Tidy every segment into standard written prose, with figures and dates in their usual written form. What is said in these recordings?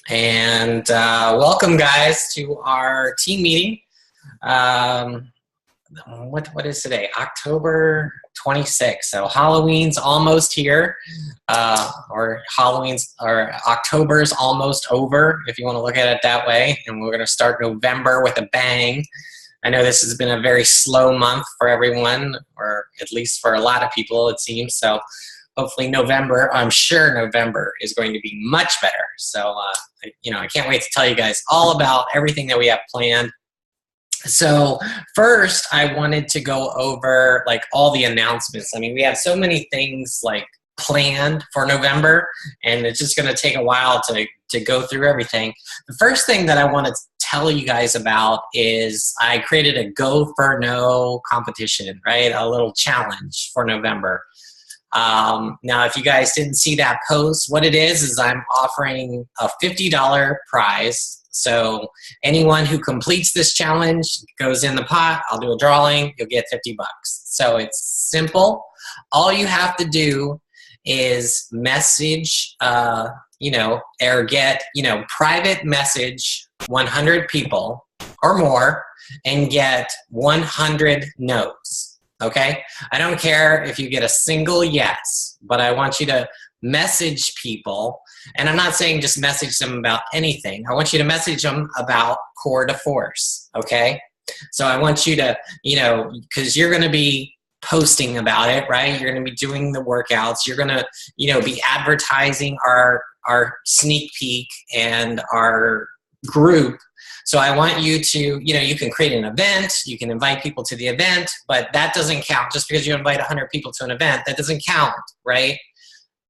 And welcome, guys, to our team meeting. What is today? October 26th. So Halloween's almost here, or October's almost over, if you want to look at it that way. And we're going to start November with a bang. I know this has been a very slow month for everyone, or at least for a lot of people, it seems. So hopefully I'm sure November is going to be much better. So, I can't wait to tell you guys all about everything that we have planned. So first, I wanted to go over all the announcements. I mean, we have so many things planned for November, and it's just going to take a while to go through everything. The first thing that I want to tell you guys about is I created a Go for No competition, right? A little challenge for November. Now, if you guys didn't see that post, what it is I'm offering a $50 prize. So anyone who completes this challenge goes in the pot. I'll do a drawing. You'll get 50 bucks. So it's simple. All you have to do is message, or get, private message 100 people or more and get 100 no's. Okay? I don't care if you get a single yes, but I want you to message people. And I'm not saying just message them about anything. I want you to message them about Core to Force. Okay? So I want you to, because you're going to be posting about it, right? You're going to be doing the workouts. You're going to, be advertising our sneak peek and our group. So I want you to, you can create an event, you can invite people to the event, but that doesn't count. Just because you invite 100 people to an event, that doesn't count, right?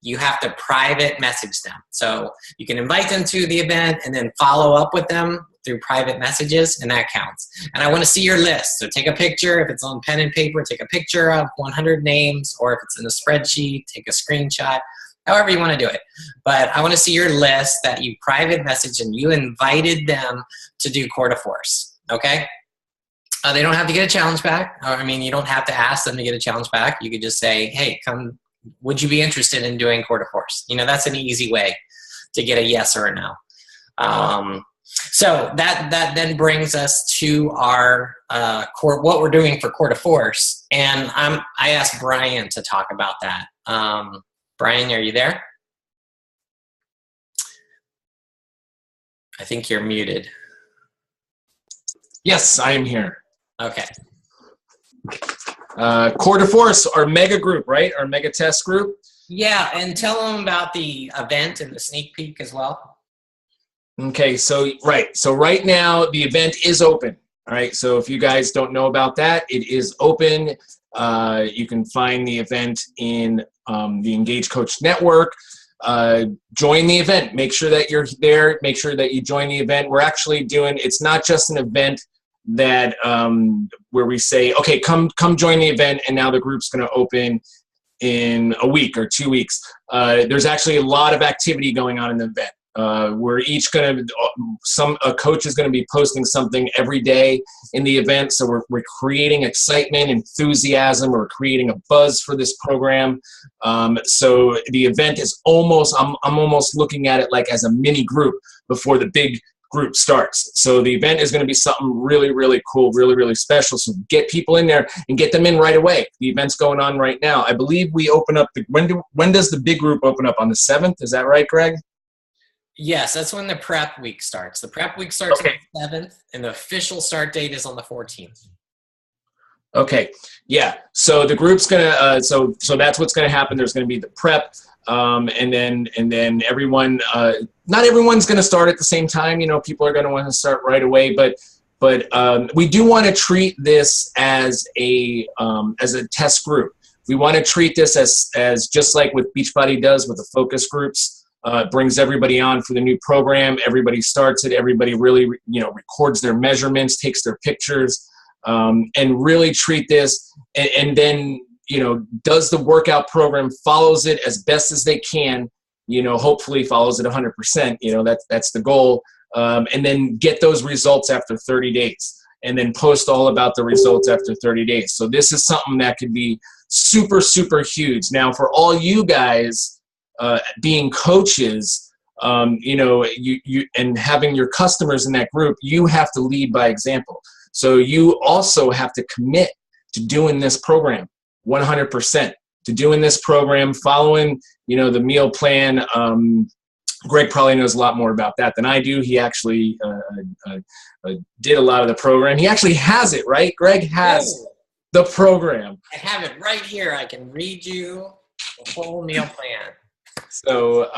You have to private message them. So you can invite them to the event and then follow up with them through private messages, and that counts. And I want to see your list. So take a picture. If it's on pen and paper, take a picture of 100 names, or if it's in a spreadsheet, take a screenshot. However you want to do it. But I want to see your list that you private message and you invited them to do Core to Force, okay? They don't have to get a challenge back. You don't have to ask them to get a challenge back. You could just say, hey, come, would you be interested in doing Core to Force? That's an easy way to get a yes or a no. So that then brings us to our core, what we're doing for Core to Force. And I asked Brian to talk about that. Brian, are you there? I think you're muted. Yes, I am here. Okay. Core to Force, our mega group, right? Our mega test group. Yeah, and tell them about the event and the sneak peek as well. Okay, so right now the event is open. All right, so if you guys don't know about that, it is open. You can find the event in the Engage Coach Network. Join the event. Make sure that you're there. Make sure that you join the event. We're actually doing, it's not just an event that where we say, okay, come join the event, and now the group's going to open in a week or 2 weeks. There's actually a lot of activity going on in the event. We're each going to, a coach is going to be posting something every day in the event. So we're creating excitement, enthusiasm. We're creating a buzz for this program. So the event is almost, I'm almost looking at it like as a mini group before the big group starts. So the event is going to be something really, really cool, really, really special. So get people in there and get them in right away. The event's going on right now. I believe we open up, when does the big group open up? On the 7th? Is that right, Greg? Yes, that's when the prep week starts. The prep week starts on the 7th, and the official start date is on the 14th. Okay, yeah. So the group's gonna. So that's what's gonna happen. There's gonna be the prep, and then everyone. Not everyone's gonna start at the same time. People are gonna want to start right away, but we do want to treat this as a test group. We want to treat this as just like what Beachbody does with the focus groups. Brings everybody on for the new program. Everybody starts it. Everybody really, records their measurements, takes their pictures, and really treat this. And then, does the workout program, follows it as best as they can. Hopefully follows it 100%. That's the goal. And then get those results after 30 days. And then post all about the results after 30 days. So this is something that could be super, super huge. Now, for all you guys being coaches, you know, and having your customers in that group, you have to lead by example. So you also have to commit to doing this program 100%, to doing this program, following, you know, the meal plan. Greg probably knows a lot more about that than I do. He actually did a lot of the program. He actually has it, right? Greg has the program. I have it right here. I can read you the whole meal plan. So,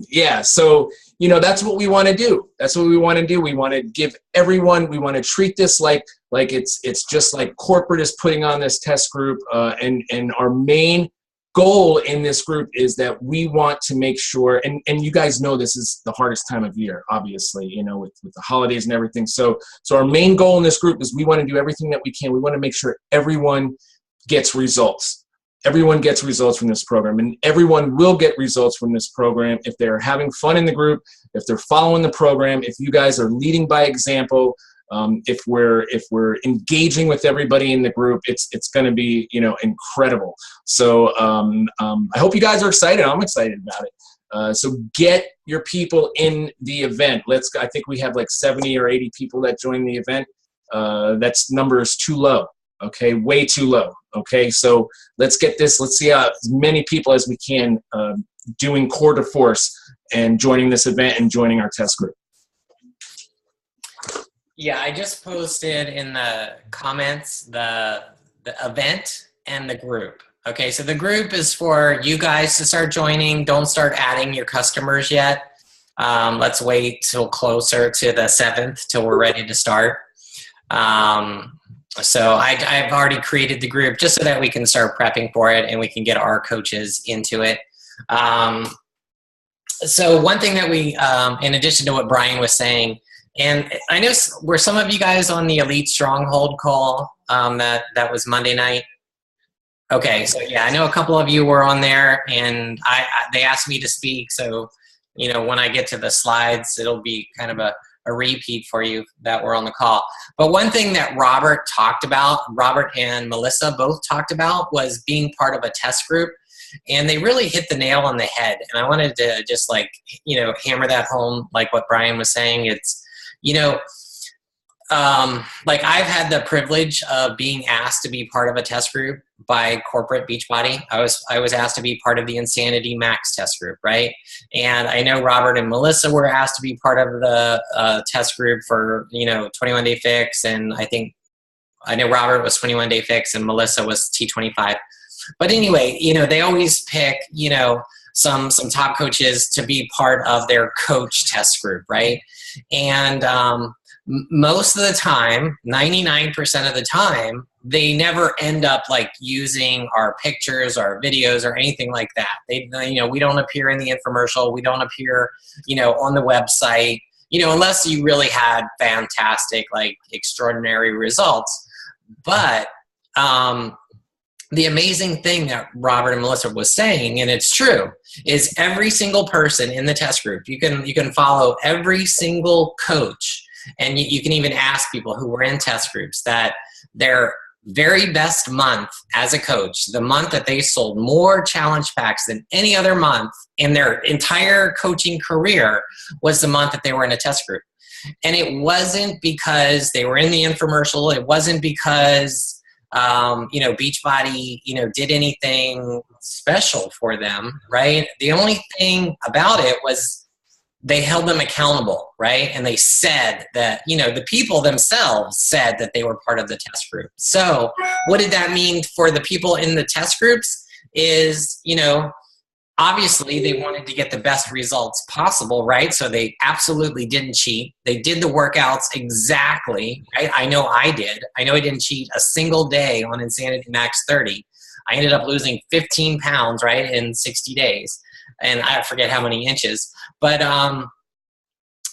yeah, so, you know, that's what we want to do. That's what we want to do. We want to give everyone, we want to treat this like it's just like corporate is putting on this test group. And our main goal in this group is that we want to make sure, and you guys know this is the hardest time of year, obviously, you know, with the holidays and everything. So our main goal in this group is we want to do everything that we can. We want to make sure everyone gets results. Everyone gets results from this program, and everyone will get results from this program if they're having fun in the group, if they're following the program, if you guys are leading by example, if we're engaging with everybody in the group. It's going to be, you know, incredible. So I hope you guys are excited. I'm excited about it. So get your people in the event. I think we have like 70 or 80 people that join the event. That's number is too low. Okay, way too low. Okay, so let's get this. Let's see as many people as we can doing core to force and joining this event and joining our test group. Yeah, I just posted in the comments the event and the group. Okay, so the group is for you guys to start joining. Don't start adding your customers yet. Let's wait till closer to the 7th till we're ready to start. So I've already created the group just so that we can start prepping for it and we can get our coaches into it. So one thing that we, in addition to what Brian was saying, and I know were some of you guys on the Elite Stronghold call that was Monday night? Okay, so yeah, I know a couple of you were on there, and they asked me to speak. So, you know, when I get to the slides, it'll be kind of a repeat for you that were on the call. But one thing that Robert and Melissa both talked about was being part of a test group. And they really hit the nail on the head. And I wanted to just like, you know, hammer that home, like what Brian was saying. It's, you know, like I've had the privilege of being asked to be part of a test group by corporate Beachbody. I was asked to be part of the Insanity Max test group, right? And I know Robert and Melissa were asked to be part of the test group for, you know, 21 Day Fix. And I know Robert was 21 Day Fix and Melissa was T25. But anyway, you know, they always pick, you know, some top coaches to be part of their coach test group, right? And most of the time, 99% of the time, they never end up like using our pictures, our videos, or anything like that. You know, we don't appear in the infomercial. We don't appear, you know, on the website, you know, unless you really had fantastic, like extraordinary results. But the amazing thing that Robert and Melissa was saying, and it's true, is every single person in the test group, you can follow every single coach, and you can even ask people who were in test groups that their very best month as a coach, the month that they sold more challenge packs than any other month in their entire coaching career, was the month that they were in a test group. And it wasn't because they were in the infomercial. It wasn't because you know, Beachbody, you know, did anything special for them, right? The only thing about it was they held them accountable, right? And they said that, you know, the people themselves said that they were part of the test group. So what did that mean for the people in the test groups is, you know, obviously they wanted to get the best results possible, right? So they absolutely didn't cheat. They did the workouts exactly, right? I know I did. I know I didn't cheat a single day on Insanity Max 30. I ended up losing 15 pounds, right, in 60 days. And I forget how many inches. But,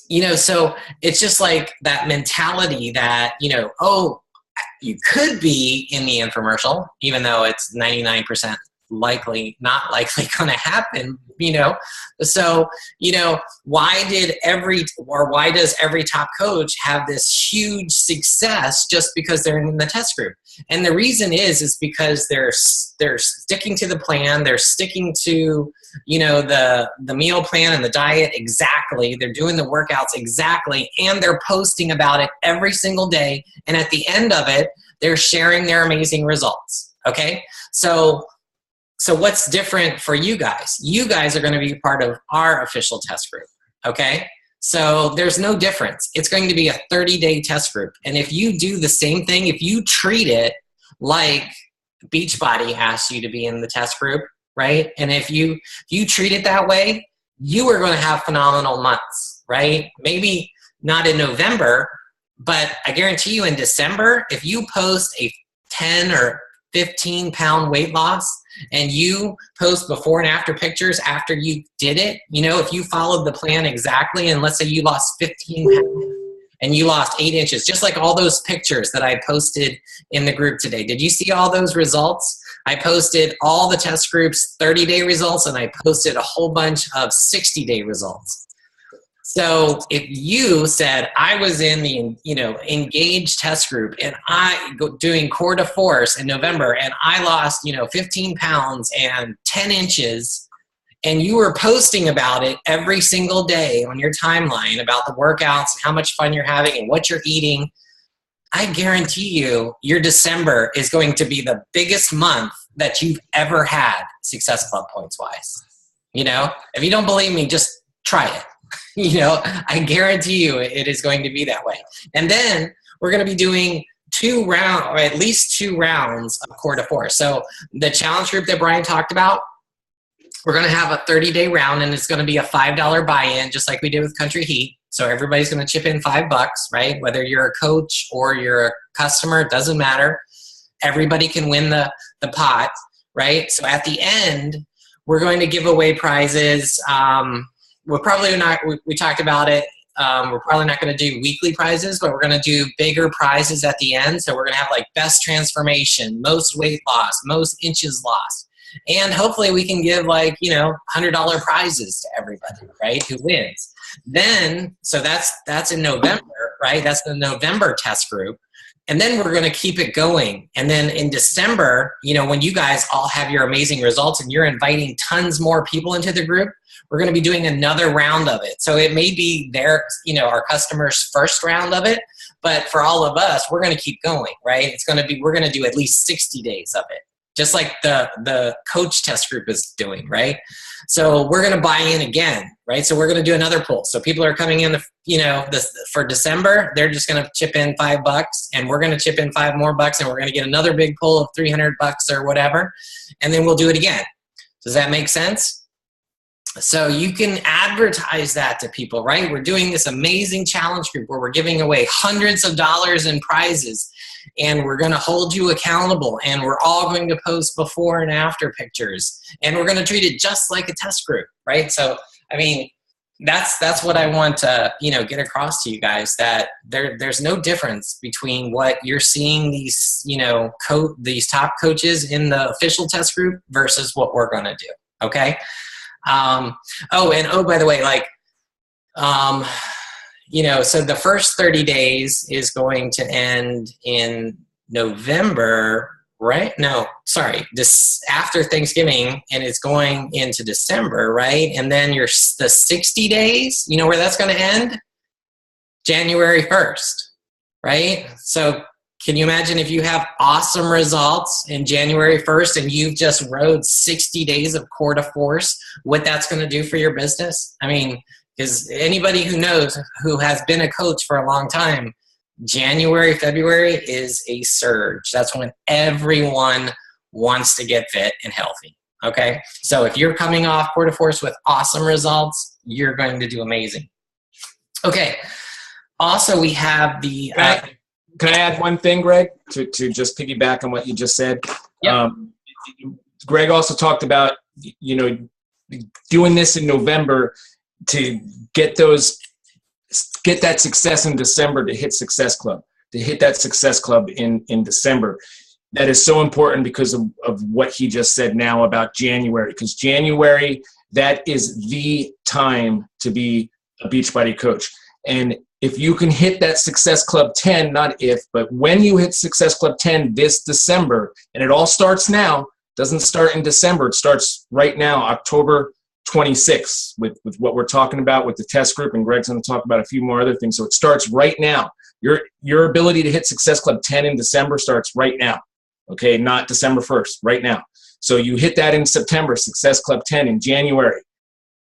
you know, so it's just like that mentality that, you know, oh, you could be in the infomercial, even though it's 99% not likely going to happen, you know. So, you know, why does every top coach have this huge success just because they're in the test group? And the reason is because they're sticking to the plan, they're sticking to, you know, the meal plan and the diet exactly, they're doing the workouts exactly, and they're posting about it every single day, and at the end of it, they're sharing their amazing results. Okay, so what's different for you guys? You guys are going to be part of our official test group. Okay, so there's no difference. It's going to be a 30-day test group, and if you do the same thing, if you treat it like Beachbody asks you to be in the test group, right? And if you treat it that way, you are going to have phenomenal months, right? Maybe not in November, but I guarantee you in December, if you post a 10 or 15 pound weight loss and you post before and after pictures after you did it, you know, if you followed the plan exactly, and let's say you lost 15 pounds and you lost 8 inches, just like all those pictures that I posted in the group today. Did you see all those results? I posted all the test groups 30-day results, and I posted a whole bunch of 60-day results. So if you said I was in the, you know, engaged test group and I go doing core to force in November and I lost, you know, 15 pounds and 10 inches, and you were posting about it every single day on your timeline about the workouts and how much fun you're having and what you're eating, I guarantee you your December is going to be the biggest month that you've ever had Success Club points wise. You know, if you don't believe me, just try it. You know, I guarantee you it is going to be that way. And then we're going to be doing at least two rounds of core to force. So the challenge group that Brian talked about, we're going to have a 30-day round, and it's going to be a $5 buy-in, just like we did with Country Heat. So everybody's going to chip in $5, right? Whether you're a coach or you're a customer, it doesn't matter. Everybody can win the pot, right? So at the end, we're going to give away prizes. We're probably not, we talked about it, we're probably not going to do weekly prizes, but we're going to do bigger prizes at the end. So we're going to have like best transformation, most weight loss, most inches lost. And hopefully we can give like, you know, $100 prizes to everybody, right, who wins. Then, so that's in November, right? That's the November test group. And then we're going to keep it going. And then in December, you know, when you guys all have your amazing results and you're inviting tons more people into the group, we're going to be doing another round of it. So it may be their, you know, our customers' first round of it, but for all of us, we're going to keep going, right? It's going to be, we're going to do at least 60 days of it, just like the coach test group is doing, right? So we're going to buy in again, right? So we're going to do another pool. So people are coming in, you know, for December, they're just going to chip in $5, and we're going to chip in $5 more, and we're going to get another big pool of $300 or whatever, and then we'll do it again. Does that make sense? So you can advertise that to people, right? We're doing this amazing challenge group where we're giving away hundreds of dollars in prizes, and we're going to hold you accountable, and we're all going to post before and after pictures, and we're going to treat it just like a test group, right? So, I mean, that's what I want to, you know, get across to you guys, that there's no difference between what you're seeing these, you know, these top coaches in the official test group versus what we're going to do, okay? By the way, like, you know, so the first 30 days is going to end in November, right? No, sorry, this after Thanksgiving, and it's going into December, right? And then the 60 days, you know where that's going to end? January 1st, right? So can you imagine if you have awesome results in January 1st and you've just rode 60 days of core to force, what that's going to do for your business? I mean, because anybody who knows, who has been a coach for a long time, January, February is a surge. That's when everyone wants to get fit and healthy, okay? So if you're coming off core to force with awesome results, you're going to do amazing. Okay, also we have the... Can I add one thing, Greg, to just piggyback on what you just said? Yep. Greg also talked about, you know, doing this in November to get that success in December, to hit Success Club, in December. That is so important because of what he just said now about January. Because January, that is the time to be a Beachbody coach. And if you can hit that Success Club 10, not if, but when you hit Success Club 10 this December, and it all starts now, doesn't start in December, it starts right now, October 26th, with what we're talking about with the test group, and Greg's going to talk about a few more other things. So it starts right now. Your ability to hit Success Club 10 in December starts right now, okay? Not December 1st, right now. So you hit that in September, Success Club 10 in January.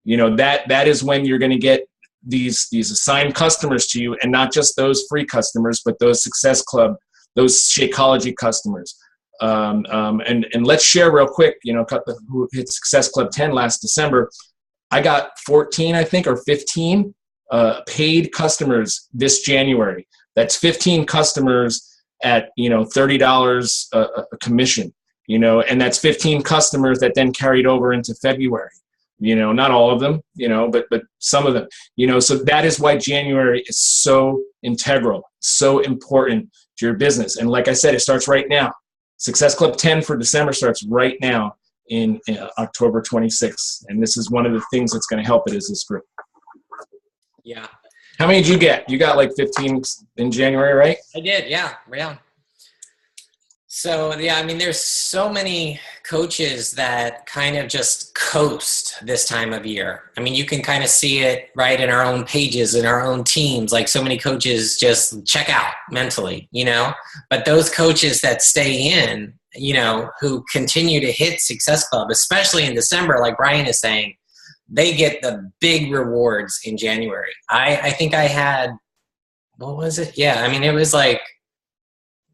You know, that is when you're going to get these assigned customers to you, and not just those free customers, but those Success Club, those Shakeology customers. And let's share real quick, you know, who hit Success Club 10 last December. I got 14, I think, or 15 paid customers this January. That's 15 customers at, you know, $30 a commission, you know, and that's 15 customers that then carried over into February. You know, not all of them, you know, but some of them, you know, so that is why January is so integral, so important to your business. And like I said, it starts right now. Success Club 10 for December starts right now in October 26th. And this is one of the things that's going to help it, is this group. Yeah. How many did you get? You got like 15 in January, right? I did. Yeah. Yeah. So, yeah, I mean, there's so many coaches that kind of just coast this time of year. I mean, you can kind of see it right in our own pages, in our own teams. Like, so many coaches just check out mentally, you know. But those coaches that stay in, you know, who continue to hit Success Club, especially in December, like Brian is saying, they get the big rewards in January. I think I had, what was it? Yeah, I mean, it was like,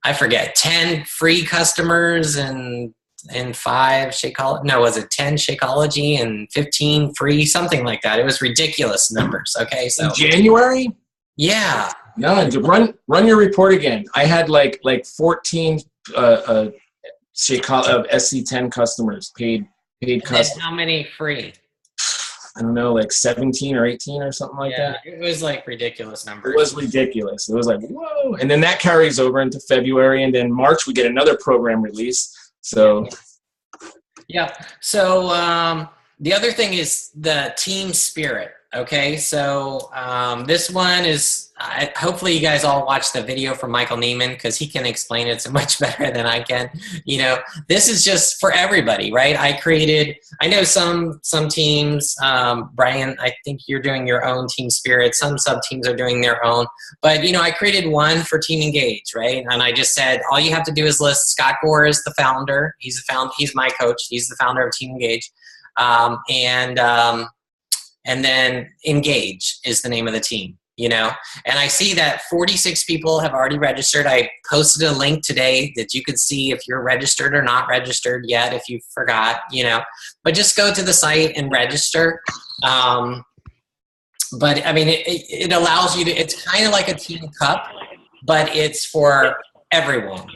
I forget, 10 free customers and 5 Shakeology. No, was it 10 Shakeology and 15 free? Something like that. It was ridiculous numbers. Okay, so in January? Yeah. No, run your report again. I had like 14 SC10 customers, paid customers. How many free? I don't know, like 17 or 18 or something like that. It was like ridiculous numbers. It was ridiculous. It was like, whoa. And then that carries over into February, and then March we get another program release. So yeah. So the other thing is the team spirit. Okay. So this one is, hopefully you guys all watched the video from Michael Neiman, because he can explain it so much better than I can. You know, this is just for everybody, right? I know some teams, Brian, I think you're doing your own team spirit. Some sub teams are doing their own, but you know, I created one for Team Engage, right? And I just said, all you have to do is list Scott Gore is the founder. He's my coach. He's the founder of Team Engage. And then Engage is the name of the team, you know. And I see that 46 people have already registered. I posted a link today that you could see if you're registered or not registered yet, if you forgot, you know. But just go to the site and register. But, I mean, it allows you to – it's kind of like a team cup, but it's for everyone.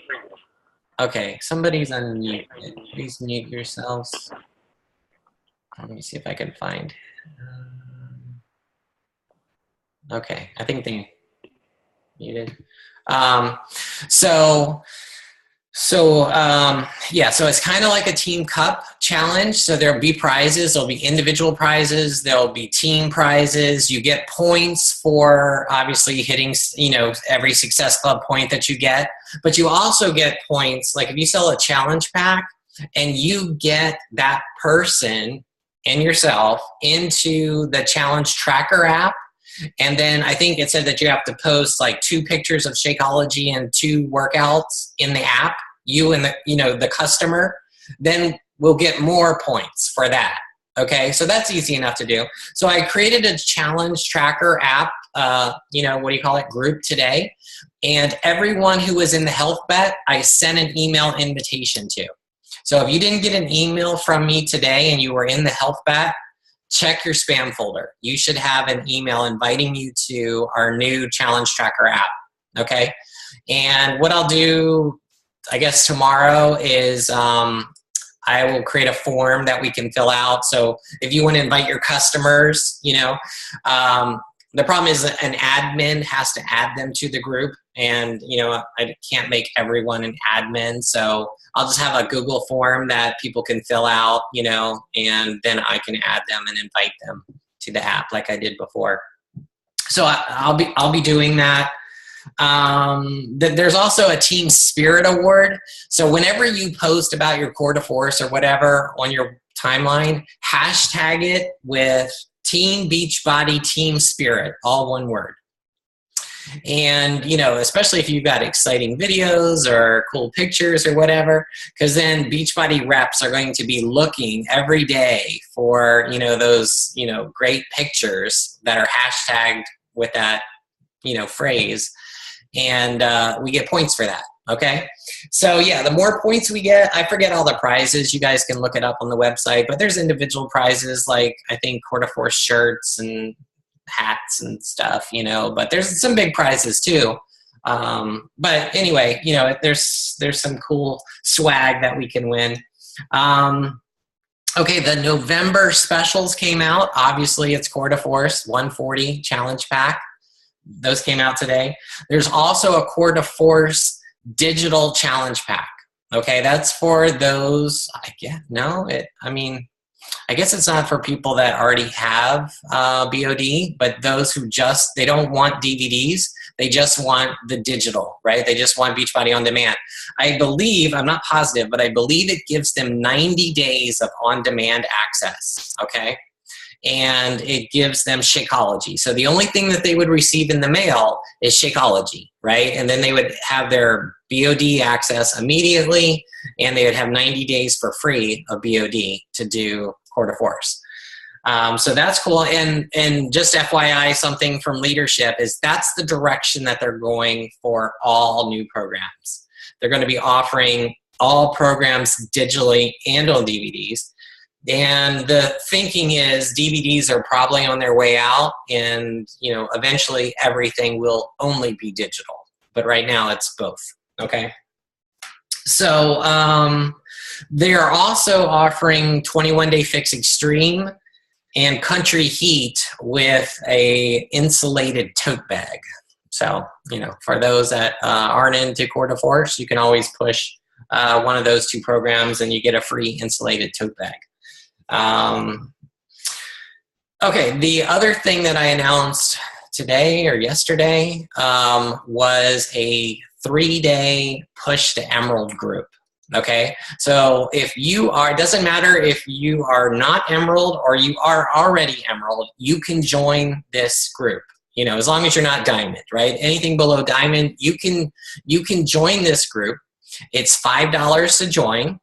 Okay, somebody's unmuted. Please mute yourselves. Let me see if I can find – okay, I think they muted. Yeah, so it's kind of like a team cup challenge. So there'll be prizes. There'll be individual prizes. There'll be team prizes. You get points for obviously hitting, you know, every Success Club point that you get. But you also get points, like if you sell a challenge pack and you get that person and yourself into the challenge tracker app. And then I think it said that you have to post like 2 pictures of Shakeology and 2 workouts in the app, you and the customer, then we'll get more points for that. Okay, so that's easy enough to do. So I created a challenge tracker app, group today. And everyone who was in the health bet, I sent an email invitation to. So if you didn't get an email from me today and you were in the health bet, check your spam folder. You should have an email inviting you to our new challenge tracker app, okay? And what I'll do, I guess tomorrow is I will create a form that we can fill out. So if you want to invite your customers, The problem is that an admin has to add them to the group, and I can't make everyone an admin, so I'll just have a Google form that people can fill out, and then I can add them and invite them to the app like I did before. So I'll be doing that. There's also a Team Spirit Award. So whenever you post about your Core de Force or whatever on your timeline, hashtag it with Team Beachbody Team Spirit, all one word. And, especially if you've got exciting videos or cool pictures or whatever, because then Beachbody reps are going to be looking every day for, those, great pictures that are hashtagged with that, phrase. And we get points for that. Okay. So yeah, the more points we get, I forget all the prizes. You guys can look it up on the website, but there's individual prizes like I think Core de Force shirts and hats and stuff, but there's some big prizes too. But anyway, there's some cool swag that we can win. Okay, the November specials came out. Obviously, it's Core de Force 140 challenge pack. Those came out today. There's also a Core de Force digital challenge pack. Okay, that's for those. I guess it's not for people that already have BOD, but those who they don't want DVDs. They just want the digital, right? They just want Beachbody On Demand. I believe, I'm not positive, but I believe it gives them 90 days of on-demand access, okay? And it gives them Shakeology. So the only thing that they would receive in the mail is Shakeology, right? And then they would have their BOD access immediately, and they would have 90 days for free of BOD to do Core de Force. So that's cool. And just FYI, something from leadership is that's the direction that they're going for all new programs. They're going to be offering all programs digitally and on DVDs. And the thinking is DVDs are probably on their way out, and eventually everything will only be digital. But right now it's both. Okay. So they are also offering 21-Day Fix Extreme and Country Heat with a insulated tote bag. So for those that aren't into Core de Force, you can always push one of those two programs, and you get a free insulated tote bag. Okay, the other thing that I announced today or yesterday was a 3-day push to Emerald group. Okay, so if you are, it doesn't matter if you are not Emerald or you are already Emerald, you can join this group. As long as you're not Diamond, right? Anything below Diamond, you can join this group. It's $5 to join.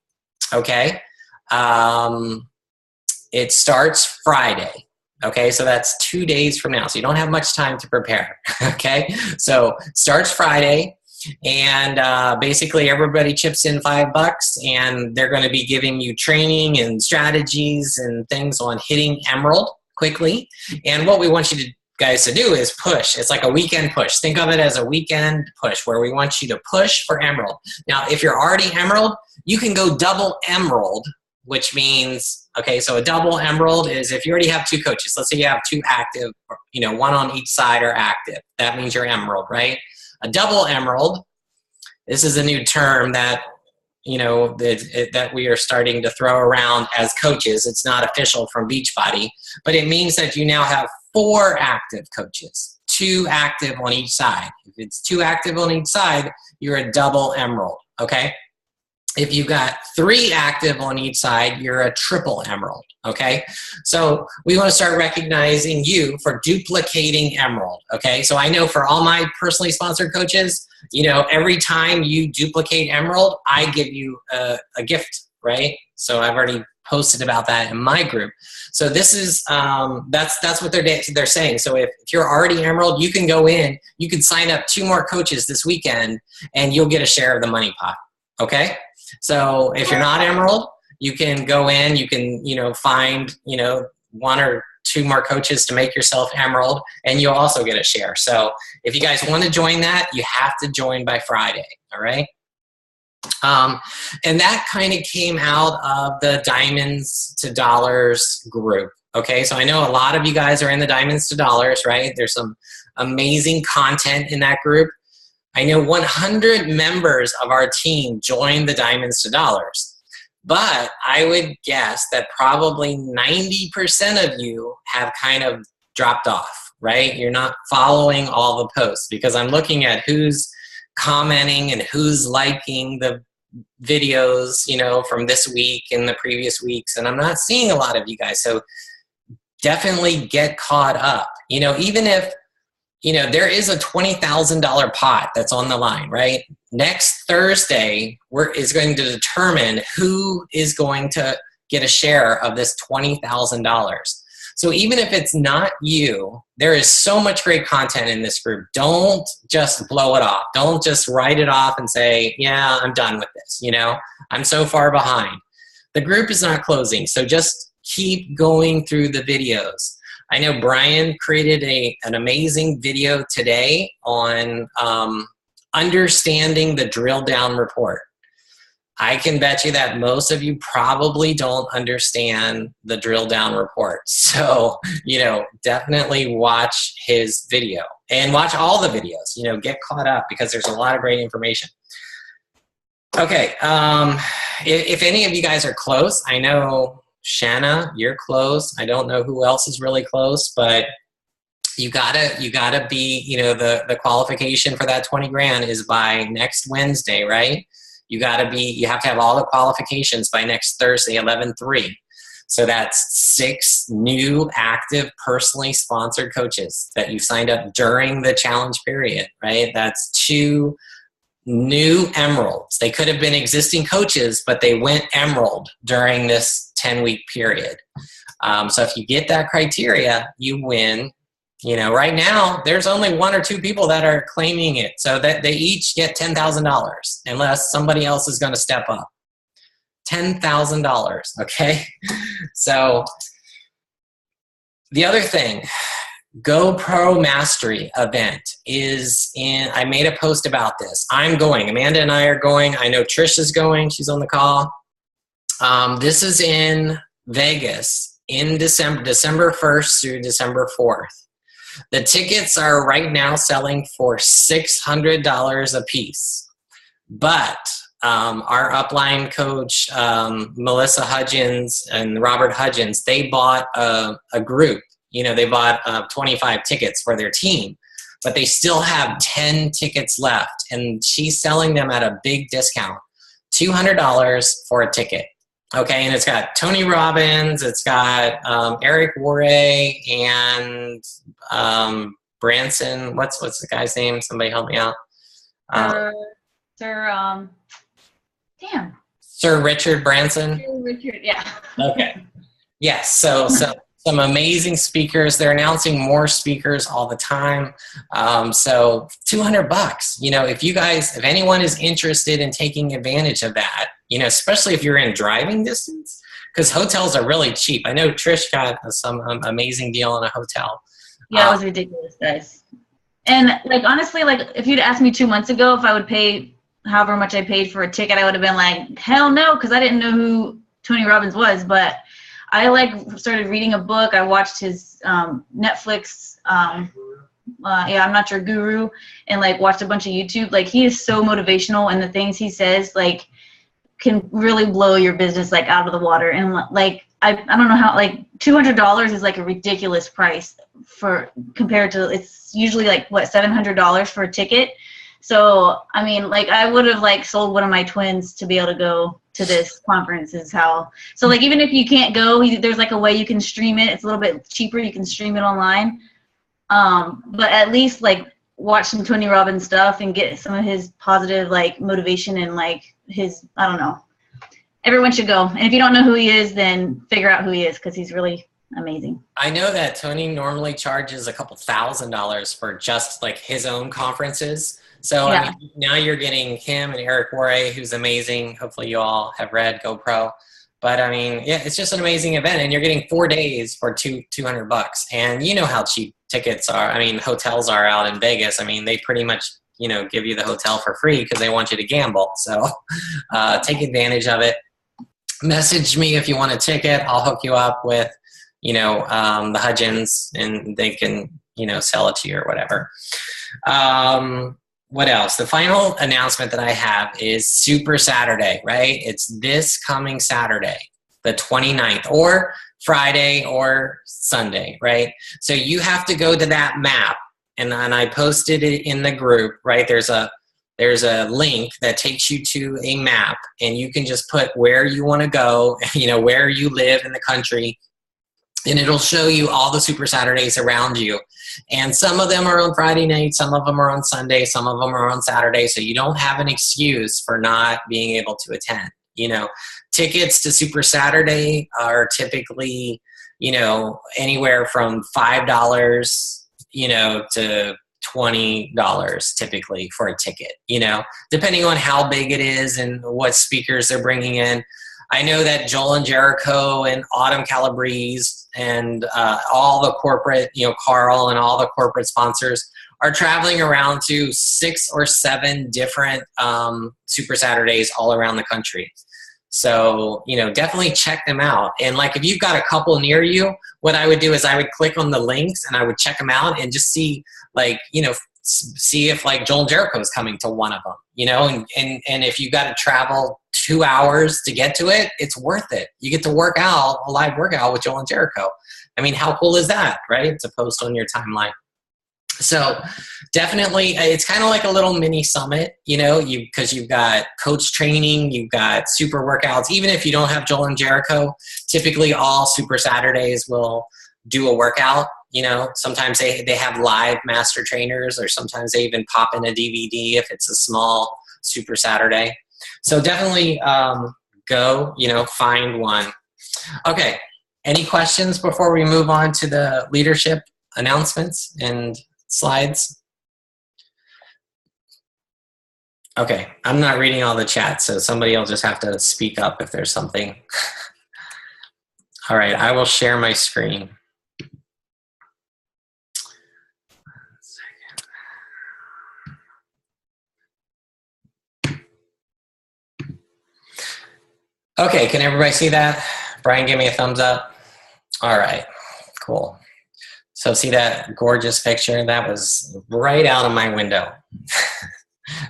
Okay. It starts Friday. Okay, so that's 2 days from now. So you don't have much time to prepare. Okay, so starts Friday, and basically everybody chips in $5, and they're going to be giving you training and strategies and things on hitting Emerald quickly. And what we want you guys to do is push. It's like a weekend push. Think of it as a weekend push where we want you to push for Emerald. Now, if you're already Emerald, you can go double Emerald, which means, okay, so a double Emerald is if you already have 2 coaches. Let's say you have 2 active, one on each side are active. That means you're Emerald, right? A double Emerald, this is a new term that, that we are starting to throw around as coaches. It's not official from Beachbody, but it means that you now have 4 active coaches, 2 active on each side. If it's 2 active on each side, you're a double Emerald, okay? If you've got 3 active on each side, you're a triple Emerald, okay? So we want to start recognizing you for duplicating Emerald, okay? So I know for all my personally sponsored coaches, every time you duplicate Emerald, I give you a gift, right? So I've already posted about that in my group. So this is, that's what they're saying. So if you're already Emerald, you can go in, you can sign up 2 more coaches this weekend, and you'll get a share of the money pot, okay? So if you're not Emerald, you can go in, you can, find, 1 or 2 more coaches to make yourself Emerald, and you'll also get a share. So if you guys want to join that, you have to join by Friday, all right? And that kind of came out of the Diamonds to Dollars group. Okay, so I know a lot of you guys are in the Diamonds to Dollars, right? There's some amazing content in that group. I know 100 members of our team joined the Diamonds to Dollars, but I would guess that probably 90% of you have kind of dropped off, right? You're not following all the posts, because I'm looking at who's commenting and who's liking the videos, you know, from this week and the previous weeks, and I'm not seeing a lot of you guys. So definitely get caught up. You know, even if, you know, there is a $20,000 pot that's on the line, right? Next Thursday is going to determine who is going to get a share of this $20,000. So even if it's not you, there is so much great content in this group. Don't just blow it off. Don't just write it off and say, yeah, I'm done with this. You know, I'm so far behind. The group is not closing, so just keep going through the videos. I know Brian created an amazing video today on understanding the drill down report. I can bet you that most of you probably don't understand the drill down report. So, you know, definitely watch his video and watch all the videos, you know, get caught up, because there's a lot of great information. Okay, if any of you guys are close, I know Shanna, you're close. I don't know who else is really close, but you gotta be, you know, the qualification for that 20 grand is by next Wednesday, right? You have to have all the qualifications by next Thursday, 11/3. So that's 6 new active personally sponsored coaches that you signed up during the challenge period, right? That's 2 new emeralds. They could have been existing coaches, but they went emerald during this 10-week period. So if you get that criteria, you win. You know, right now, there's only 1 or 2 people that are claiming it, so that they each get $10,000 unless somebody else is going to step up. $10,000, okay? So the other thing, GoPro Mastery event is in, I made a post about this. I'm going. Amanda and I are going. I know Trish is going. She's on the call. This is in Vegas in December 1st through December 4th. The tickets are right now selling for $600 a piece, but our upline coach, Melissa Hudgens and Robert Hudgens, they bought a group. You know, they bought 25 tickets for their team, but they still have 10 tickets left, and she's selling them at a big discount, $200 for a ticket. Okay, and it's got Tony Robbins, it's got Eric Worre and Branson. What's the guy's name? Somebody help me out. Sir Richard Branson. Sir Richard, yeah. Okay. Yes. So some amazing speakers. They're announcing more speakers all the time. So $200. You know, if anyone is interested in taking advantage of that, you know, especially if you're in driving distance, because hotels are really cheap. I know Trish got some amazing deal on a hotel. Yeah, it was ridiculous, guys. And like, honestly, like if you'd asked me 2 months ago if I would pay however much I paid for a ticket, I would have been like, hell no, because I didn't know who Tony Robbins was. But I like started reading a book. I watched his Netflix, I'm not your guru, and like watched a bunch of YouTube. Like, he is so motivational, and the things he says like can really blow your business like out of the water. And like I don't know how, like $200 is like a ridiculous price for compared to, it's usually like what, $700 for a ticket. So I mean, like I would have like sold one of my twins to be able to go to this conference is how. So like even if you can't go, there's like a way you can stream it. It's a little bit cheaper. You can stream it online. But at least like watch some Tony Robbins stuff and get some of his positive like motivation and like his, I don't know. Everyone should go. And if you don't know who he is, then figure out who he is, because he's really amazing. I know that Tony normally charges a couple $1,000s for just like his own conferences. So yeah. I mean, now you're getting him and Eric Worre, who's amazing. Hopefully you all have read GoPro. But I mean, yeah, it's just an amazing event, and you're getting 4 days for $200. And you know how cheap tickets are. I mean, hotels are out in Vegas. I mean, they pretty much, you know, give you the hotel for free because they want you to gamble. So take advantage of it. Message me if you want a ticket. I'll hook you up with the Hudgens, and they can, sell it to you or whatever. What else? The final announcement that I have is Super Saturday, right? It's this coming Saturday, the 29th, or Friday or Sunday, right? So you have to go to that map, and I posted it in the group, right? There's a link that takes you to a map, and you can just put where you want to go, where you live in the country, and it'll show you all the Super Saturdays around you. And some of them are on Friday night, some of them are on Sunday, some of them are on Saturday, so you don't have an excuse for not being able to attend. Tickets to Super Saturday are typically, anywhere from $5, to $20 typically for a ticket, depending on how big it is and what speakers they're bringing in. I know that Joel and Jericho and Autumn Calabrese and all the corporate, Carl and all the corporate sponsors are traveling around to 6 or 7 different Super Saturdays all around the country. So, definitely check them out. And like, if you've got a couple near you, what I would do is I would click on the links and I would check them out and just see, see if like Joel and Jericho is coming to one of them, and if you got to travel 2 hours to get to it, it's worth it. You get to work out a live workout with Joel and Jericho. I mean, how cool is that, right? To post on your timeline. So definitely, it's kind of like a little mini summit, because you've got coach training, you've got super workouts. Even if you don't have Joel and Jericho, typically all Super Saturdays will do a workout. Sometimes they have live master trainers, or sometimes they even pop in a DVD if it's a small Super Saturday. So definitely go, find one. Okay, any questions before we move on to the leadership announcements and slides? Okay, I'm not reading all the chat, so somebody will just have to speak up if there's something. All right, I will share my screen. Okay, can everybody see that? Brian, give me a thumbs up. All right, cool. So see that gorgeous picture? That was right out of my window.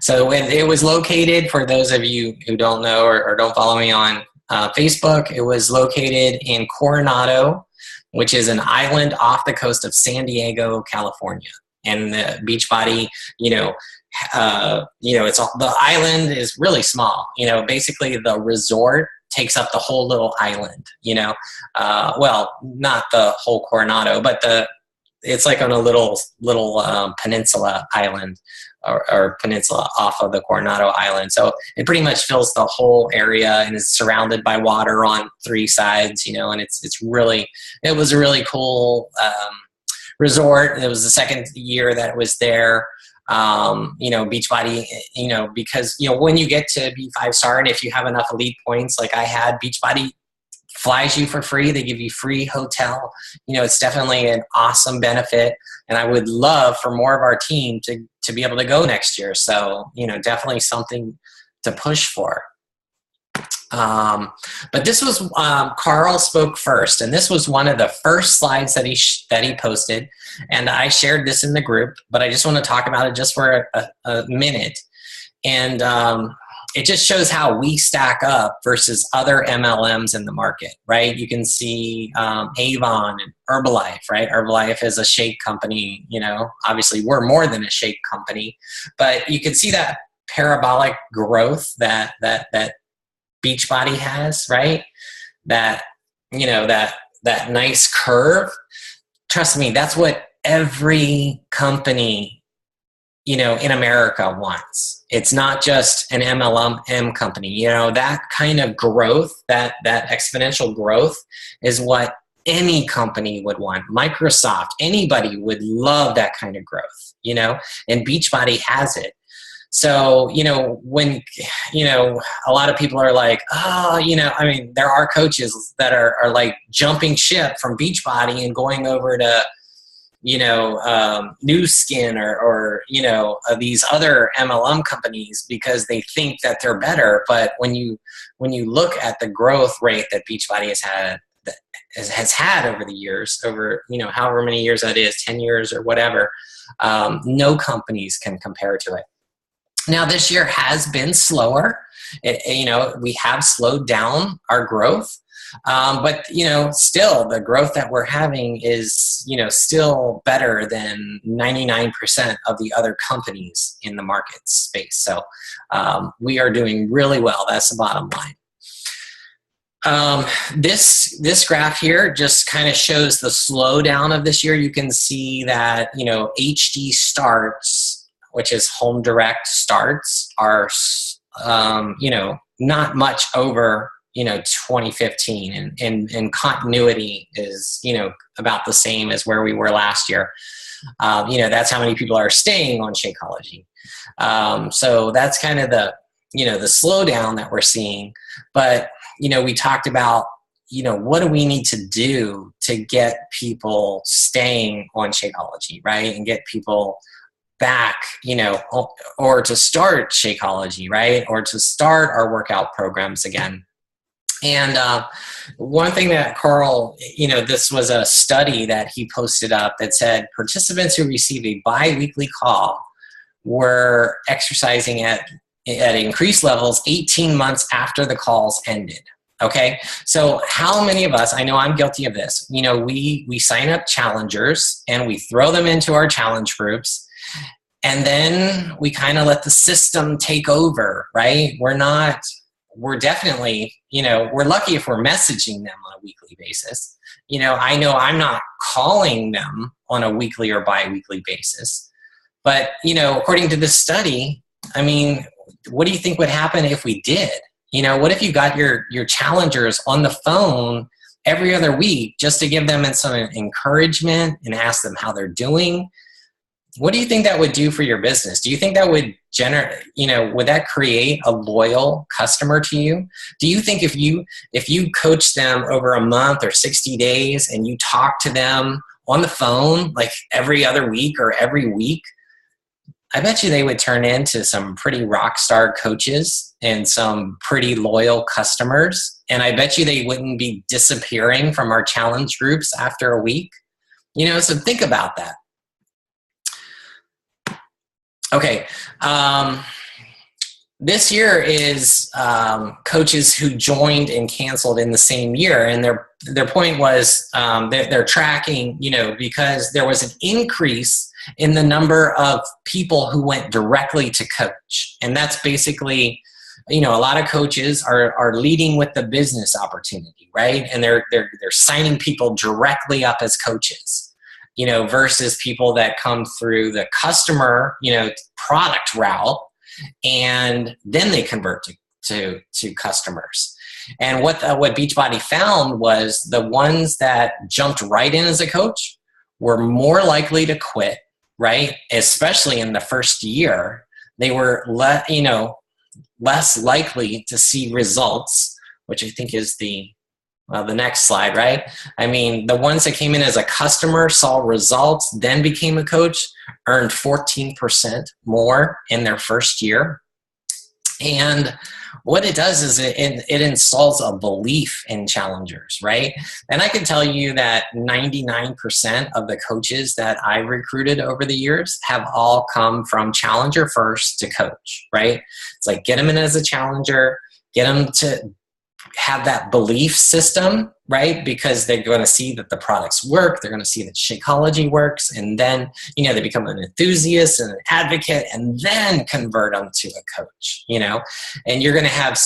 So it was located, for those of you who don't know or don't follow me on Facebook, it was located in Coronado, which is an island off the coast of San Diego, California. And the Beachbody, it's all, the island is really small. Basically the resort takes up the whole little island. Well, not the whole Coronado, but it's like on a little peninsula island, or peninsula off of the Coronado Island. So it pretty much fills the whole area and is surrounded by water on 3 sides. And it was a really cool resort. It was the second year that it was there. Beachbody, because, when you get to be 5-star, and if you have enough elite points, like I had, Beachbody flies you for free. They give you free hotel. It's definitely an awesome benefit. And I would love for more of our team to be able to go next year. So, definitely something to push for. But this was, Carl spoke first, and this was one of the first slides that he posted, and I shared this in the group, but I just want to talk about it just for a minute. And it just shows how we stack up versus other MLMs in the market, right? You can see Avon and Herbalife, right? Herbalife is a shake company, obviously we're more than a shake company, but you can see that parabolic growth that Beachbody has, right? That nice curve. Trust me, that's what every company, in America wants. It's not just an MLM company. That kind of growth, that exponential growth is what any company would want. Microsoft, anybody would love that kind of growth, and Beachbody has it. So, when, a lot of people are like, there are coaches that are like jumping ship from Beachbody and going over to, New Skin or these other MLM companies because they think that they're better. But when you look at the growth rate that Beachbody has had over the years, over, you know, however many years that is, 10 years or whatever, no companies can compare to it. Now, this year has been slower. You know, we have slowed down our growth. But, you know, still the growth that we're having is, you know, still better than 99% of the other companies in the market space. So we are doing really well. That's the bottom line. This graph here just kind of shows the slowdown of this year. You can see that, you know, HD starts, which is home direct starts, are, you know, not much over, you know, 2015, and continuity is, you know, about the same as where we were last year. You know, that's how many people are staying on Shakeology. So that's kind of the, you know, the slowdown that we're seeing. But, you know, we talked about, you know, what do we need to do to get people staying on Shakeology, right? And get people back, you know, or to start Shakeology, right? Or to start our workout programs again. And one thing that Carl, you know, this was a study that he posted up that said participants who received a bi-weekly call were exercising at increased levels 18 months after the calls ended. Okay, so how many of us, I know I'm guilty of this, you know, we sign up challengers and we throw them into our challenge groups, and then we kind of let the system take over, right? We're definitely, you know, we're lucky if we're messaging them on a weekly basis. You know I'm not calling them on a weekly or bi-weekly basis. But, you know, according to this study, I mean, what do you think would happen if we did? You know, what if you got your challengers on the phone every other week just to give them some encouragement and ask them how they're doing? What do you think that would do for your business? Do you think that would you know, would that create a loyal customer to you? Do you think if you coach them over a month or 60 days and you talk to them on the phone like every other week or every week, I bet you they would turn into some pretty rock star coaches and some pretty loyal customers. And I bet you they wouldn't be disappearing from our challenge groups after a week. You know, so think about that. Okay. This year is coaches who joined and canceled in the same year. And their point was they're tracking, you know, because there was an increase in the number of people who went directly to coach. And that's basically, you know, a lot of coaches are leading with the business opportunity, right? And they're signing people directly up as coaches, you know, versus people that come through the customer, you know, product route, and then they convert to customers. And what Beachbody found was the ones that jumped right in as a coach were more likely to quit, right? Especially in the first year. They were less likely to see results, which I think is the next slide, right? I mean, the ones that came in as a customer, saw results, then became a coach, earned 14% more in their first year. And what it does is it installs a belief in challengers, right? And I can tell you that 99% of the coaches that I recruited over the years have all come from challenger first to coach, right? It's like get them in as a challenger, get them to have that belief system, right? Because they're going to see that the products work. They're going to see that Shakeology works. And then, you know, they become an enthusiast and an advocate, and then convert them to a coach, you know, and you're going to have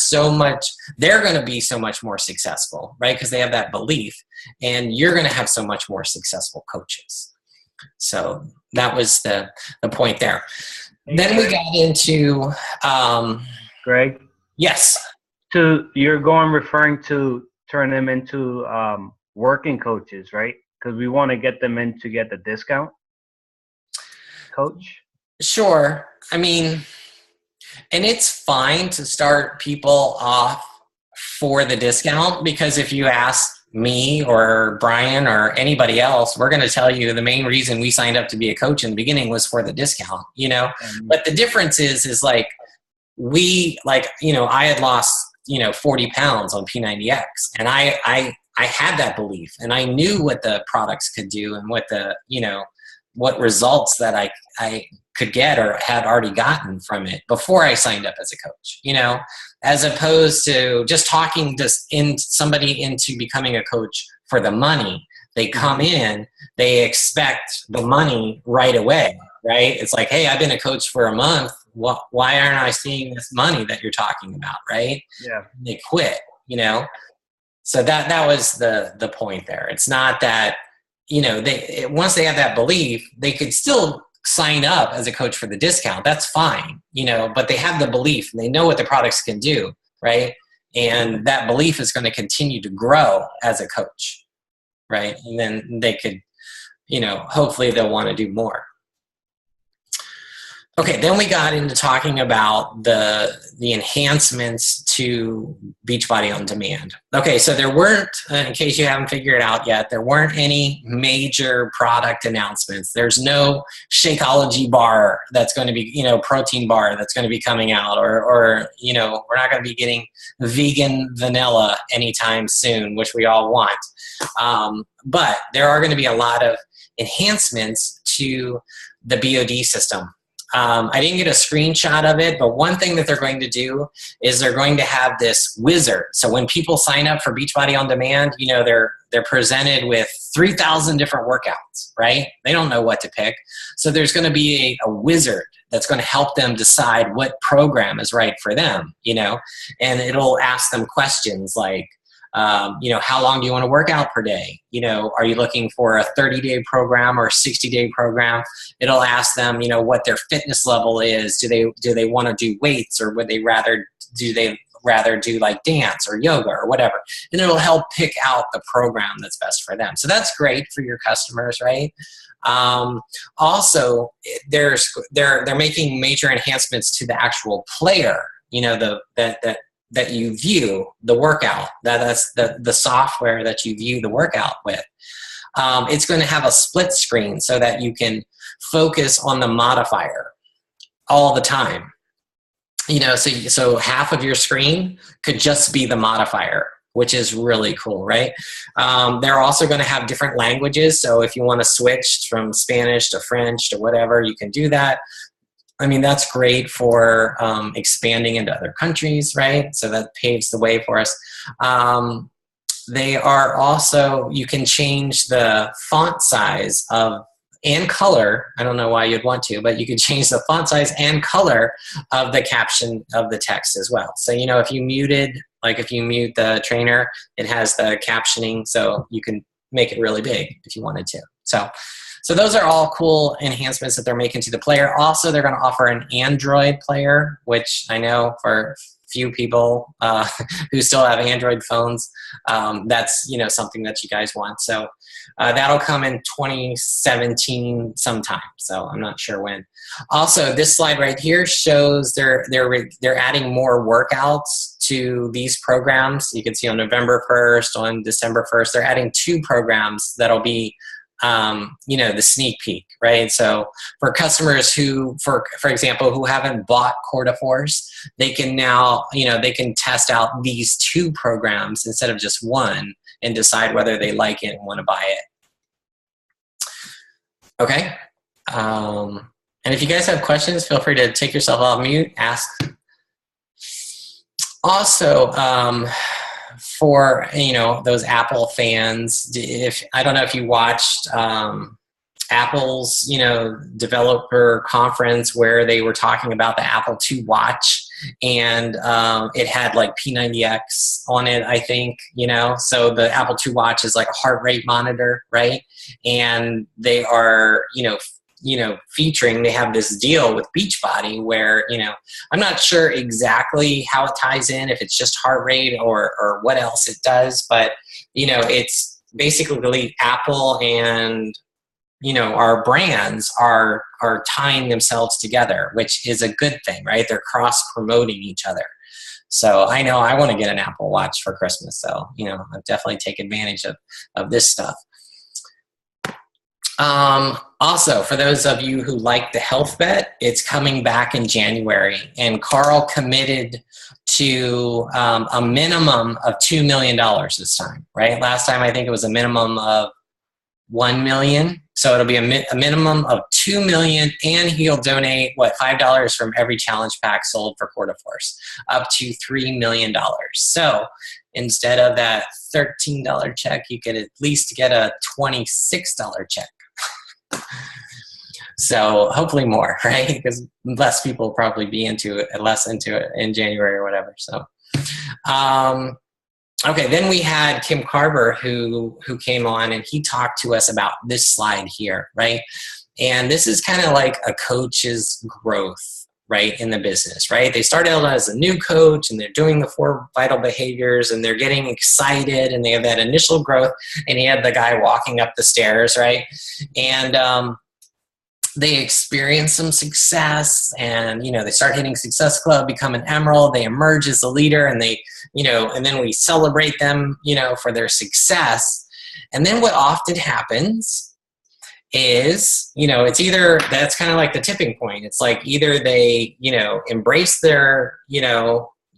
they're going to be so much more successful, right? Because they have that belief, and you're going to have so much more successful coaches. So that was the point there. Hey, then Greg. We got into, Greg? Yes. You're referring to turn them into working coaches, right? Because we want to get them in to get the discount, coach? Sure. I mean, and it's fine to start people off for the discount, because if you ask me or Brian or anybody else, we're going to tell you the main reason we signed up to be a coach in the beginning was for the discount, you know? But the difference is like, you know, I had lost, you know, 40 pounds on P90X. And I I had that belief, and I knew what the products could do and what the, what results that I could get or had already gotten from it before I signed up as a coach, as opposed to just talking somebody into becoming a coach for the money. They come in, they expect the money right away, right? It's like, hey, I've been a coach for a month. Why aren't I seeing this money that you're talking about, right? Yeah. They quit, So that was the point there. It's not that, once they have that belief, they could still sign up as a coach for the discount. That's fine, but they have the belief and they know what the products can do, right? And that belief is going to continue to grow as a coach, right? And then they could, hopefully they'll want to do more. Okay, then we got into talking about the enhancements to Beachbody On Demand. Okay, so there weren't, in case you haven't figured it out yet, there weren't any major product announcements. There's no Shakeology bar that's going to be, protein bar that's going to be coming out, or we're not going to be getting vegan vanilla anytime soon, which we all want. But there are going to be a lot of enhancements to the BOD system. I didn't get a screenshot of it, but one thing that they're going to do is they're going to have this wizard. So when people sign up for Beachbody On Demand, they're presented with 3,000 different workouts, right? They don't know what to pick. So there's going to be a wizard that's going to help them decide what program is right for them, and it'll ask them questions like, how long do you want to work out per day? Are you looking for a 30-day program or a 60-day program? It'll ask them, what their fitness level is. Do they want to do weights, or would they rather do like dance or yoga or whatever? And it'll help pick out the program that's best for them. So that's great for your customers, right? Also, they're making major enhancements to the actual player. That you view the workout, that's the software that you view the workout with. It's going to have a split screen so that you can focus on the modifier all the time. So half of your screen could just be the modifier, which is really cool, right? They're also going to have different languages. So if you want to switch from Spanish to French to whatever, you can do that. That's great for expanding into other countries, right? So that paves the way for us. They are also, you can change the font size and color. I don't know why you'd want to, but you can change the font size and color of the caption of the text as well. So, if you mute the trainer, it has the captioning, so you can make it really big if you wanted to. So those are all cool enhancements that they're making to the player. Also, they're going to offer an Android player, which I know for few people who still have Android phones, that's something that you guys want. So that'll come in 2017 sometime. So I'm not sure when. Also, this slide right here shows they're adding more workouts to these programs. You can see on November 1st, on December 1st, they're adding 2 programs that'll be the sneak peek, right? So for customers who, for example, who haven't bought Cortiforce, they can now, they can test out these 2 programs instead of just one and decide whether they like it and want to buy it. Okay. And if you guys have questions, feel free to take yourself off mute, ask. Also, for those Apple fans, I don't know if you watched Apple's developer conference where they were talking about the Apple II Watch, and it had like P90X on it, I think. So the Apple II Watch is like a heart rate monitor, right? And they are featuring, they have this deal with Beachbody where, I'm not sure exactly how it ties in, if it's just heart rate or what else it does, but, it's basically Apple and, our brands are tying themselves together, which is a good thing, right? They're cross-promoting each other. So I know I want to get an Apple Watch for Christmas, so, I'll definitely take advantage of this stuff. Also, for those of you who like the health bet, it's coming back in January, and Carl committed to a minimum of $2 million this time, right? Last time I think it was a minimum of 1 million. So it'll be a minimum of 2 million, and he'll donate $5 from every challenge pack sold for Quarterforce, up to $3 million. So instead of that $13 check, you could at least get a $26 check. So hopefully more, right? Because less people will probably be less into it in January or whatever. So, okay, then we had Kim Carver who came on, and he talked to us about this slide here, right? And this is kind of like a coach's growth, right, in the business, right? They started out as a new coach, and they're doing the 4 vital behaviors, and they're getting excited, and they have that initial growth, and he had the guy walking up the stairs, right? And they experience some success, and they start hitting Success Club, become an Emerald, they emerge as a leader, and they and then we celebrate them for their success. And then what often happens is it's either, that's kind of like the tipping point. It's like either they embrace their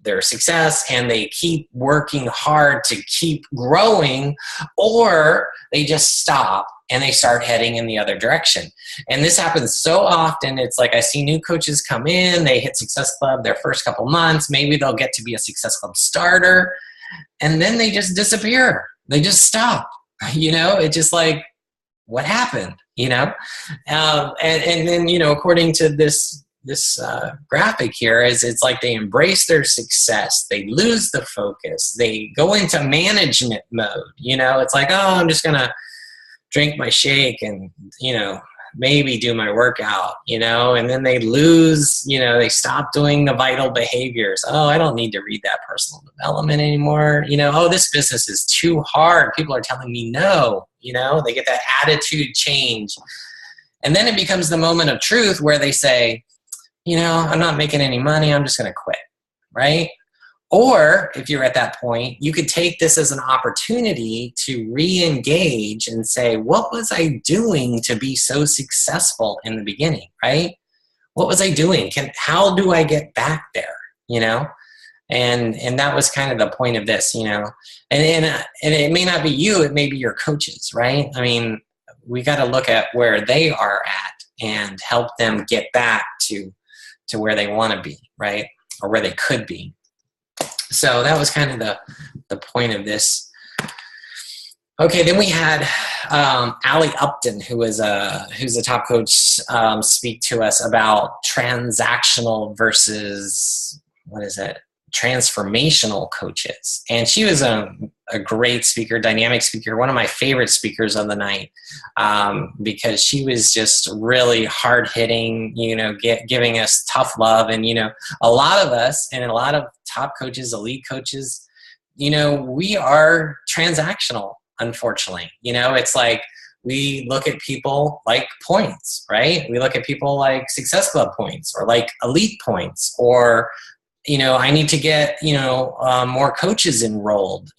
their success and they keep working hard to keep growing, or they just stop and they start heading in the other direction. And this happens so often. It's like I see new coaches come in, they hit Success Club their first couple months, maybe they'll get to be a Success Club starter, and then they just disappear. They just stop. It's just like, what happened? And then according to this graphic here, it's like they embrace their success, they lose the focus, they go into management mode. It's like, oh, I'm just gonna drink my shake and maybe do my workout, and then they lose, they stop doing the vital behaviors. Oh, I don't need to read that personal development anymore. Oh, this business is too hard, people are telling me no. They get that attitude change, and then it becomes the moment of truth where they say, I'm not making any money, I'm just going to quit, right? Or if you're at that point, you could take this as an opportunity to re-engage and say, what was I doing to be so successful in the beginning, right? What was I doing? How do I get back there, And that was kind of the point of this, and it may not be you, it may be your coaches, right? I mean, we got to look at where they are at and help them get back to where they want to be, right? Or where they could be. So that was kind of the point of this. Okay, then we had Allie Upton, who's a top coach, speak to us about transactional versus, transformational coaches. And she was a great speaker, dynamic speaker, one of my favorite speakers of the night, because she was just really hard-hitting, giving us tough love. And, a lot of us and a lot of top coaches, elite coaches, we are transactional, unfortunately. It's like we look at people like points, right? We look at people like Success Club points, or like elite points, or I need to get, more coaches enrolled,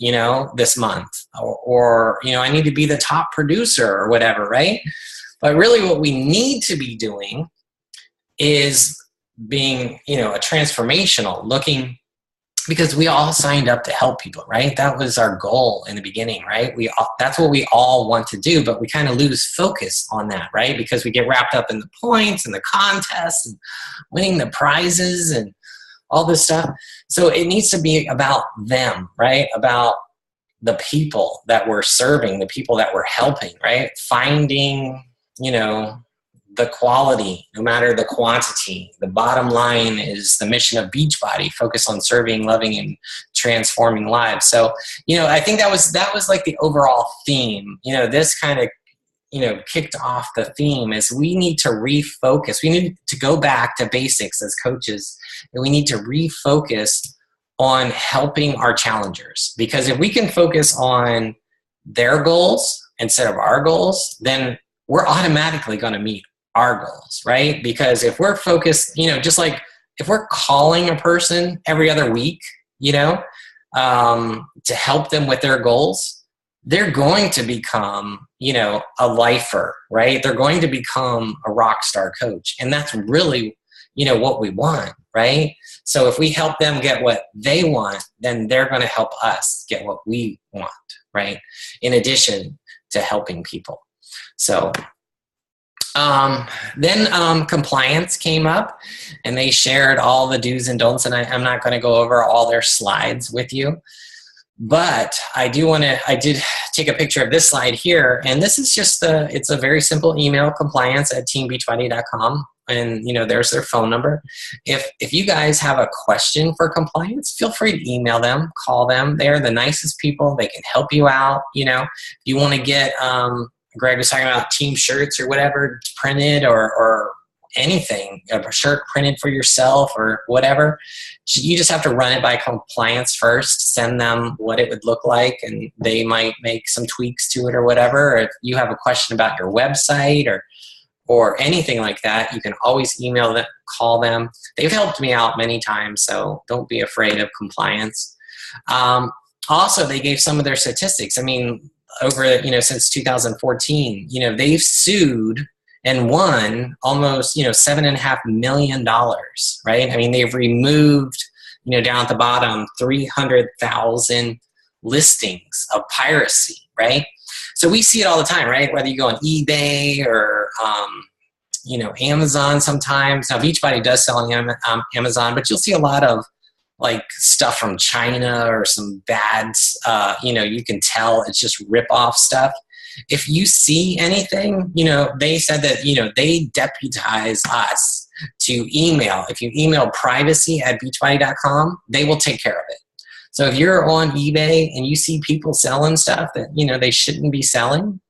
this month, or I need to be the top producer or whatever, right? But really what we need to be doing is being, a transformational looking, because we all signed up to help people, right? That was our goal in the beginning, right? That's what we all want to do, but we kind of lose focus on that, right? Because we get wrapped up in the points and the contests and winning the prizes and all this stuff. So it needs to be about them, right? About the people that we're serving, the people that we're helping, right? Finding, the quality, no matter the quantity. The bottom line is the mission of Beachbody, focus on serving, loving, and transforming lives. So, I think that was like the overall theme. This kind of kicked off the theme is we need to refocus. We need to go back to basics as coaches, and we need to refocus on helping our challengers. Because if we can focus on their goals instead of our goals, then we're automatically going to meet our goals, right? Because if we're focused, just like if we're calling a person every other week, to help them with their goals, they're going to become, you know, a lifer, right? They're going to become a rock star coach. And that's really, you know, what we want, right? So if we help them get what they want, then they're going to help us get what we want, right? In addition to helping people. So then compliance came up, and they shared all the do's and don'ts, and I'm not going to go over all their slides with you, but I did take a picture of this slide here, and this is just it's a very simple email, compliance@teambeachbody.com, and you know, there's their phone number. If you guys have a question for compliance, feel free to email them, call them. They're the nicest people. They can help you out. You know, if you want to get Greg was talking about team shirts or whatever printed, or anything, a shirt printed for yourself or whatever, you just have to run it by compliance first, send them what it would look like, and they might make some tweaks to it or whatever. Or if you have a question about your website or anything like that, you can always email them, call them. They've helped me out many times, so don't be afraid of compliance. Also, they gave some of their statistics. I mean, over, you know, since 2014, you know, they've sued and won almost, you know, $7.5 million, right? I mean, they've removed, you know, down at the bottom, 300,000 listings of piracy, right? So we see it all the time, right? Whether you go on eBay or, you know, Amazon sometimes. Now, Beachbody does sell on Amazon, but you'll see a lot of like stuff from China or some bad, you know, you can tell it's just rip-off stuff. If you see anything, you know, they said that, you know, they deputize us to email. If you email privacy@beachbody.com, they will take care of it. So if you're on eBay and you see people selling stuff that, you know, they shouldn't be selling,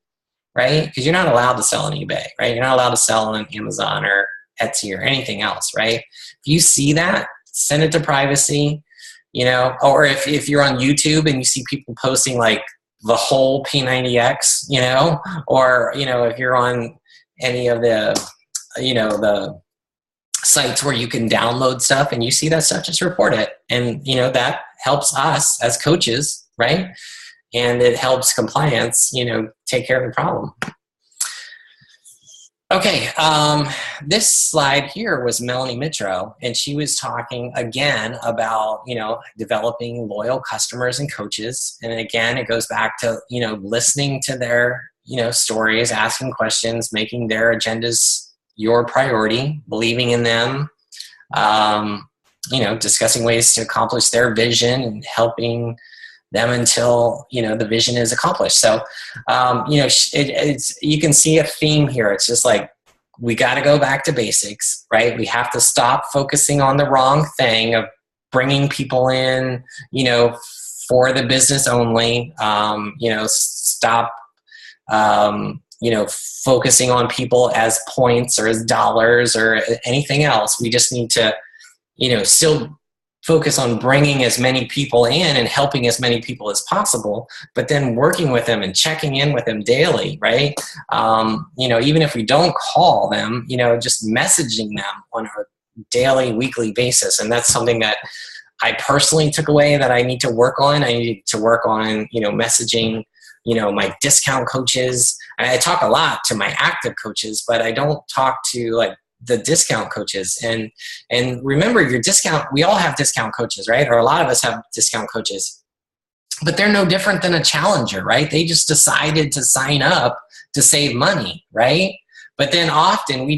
right? Because you're not allowed to sell on eBay, right? You're not allowed to sell on Amazon or Etsy or anything else, right? If you see that, send it to privacy, you know, or if you're on YouTube and you see people posting like the whole P90X, you know, or, you know, if you're on any of the, you know, the sites where you can download stuff and you see that stuff, just report it. And, you know, that helps us as coaches, right? And it helps compliance, you know, take care of the problem. Okay, this slide here was Melanie Mitro, and she was talking again about, you know, developing loyal customers and coaches. And again, it goes back to, you know, listening to their, you know, stories, asking questions, making their agendas your priority, believing in them, you know, discussing ways to accomplish their vision and helping them until, you know, the vision is accomplished. So, you know, it's you can see a theme here. It's just like, we got to go back to basics, right? We have to stop focusing on the wrong thing of bringing people in, you know, for the business only. You know, stop, you know, focusing on people as points or as dollars or anything else. We just need to, you know, still focus on bringing as many people in and helping as many people as possible, but then working with them and checking in with them daily, right? You know, even if we don't call them, you know, just messaging them on a daily, weekly basis. And that's something that I personally took away that I need to work on. I need to work on, you know, messaging, you know, my discount coaches. I talk a lot to my active coaches, but I don't talk to like the discount coaches. And remember, your discount, we all have discount coaches, right? Or a lot of us have discount coaches, but they're no different than a challenger, right? They just decided to sign up to save money, right? But then often we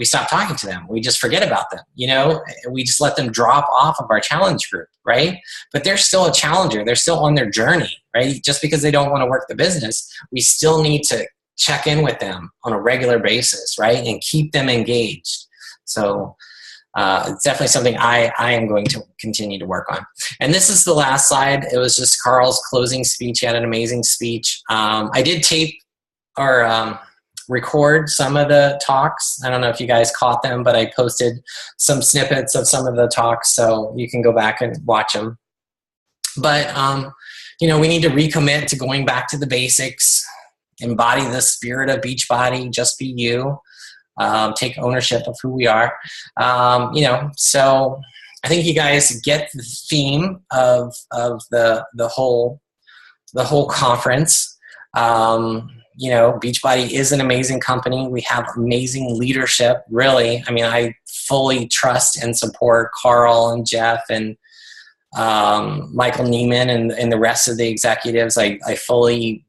stop talking to them. We just forget about them, you know, we just let them drop off of our challenge group, right? But they're still a challenger. They're still on their journey, right? Just because they don't want to work the business, we still need to check in with them on a regular basis, right? And keep them engaged. So it's definitely something I am going to continue to work on. And this is the last slide. It was just Carl's closing speech. He had an amazing speech. I did tape or record some of the talks. I don't know if you guys caught them, but I posted some snippets of some of the talks, so you can go back and watch them. But, you know, we need to recommit to going back to the basics, embody the spirit of Beachbody, just be you, take ownership of who we are. You know, so I think you guys get the theme of the whole the whole conference. You know, Beachbody is an amazing company. We have amazing leadership, really. I mean, I fully trust and support Carl and Jeff and Michael Neiman and the rest of the executives. I fully,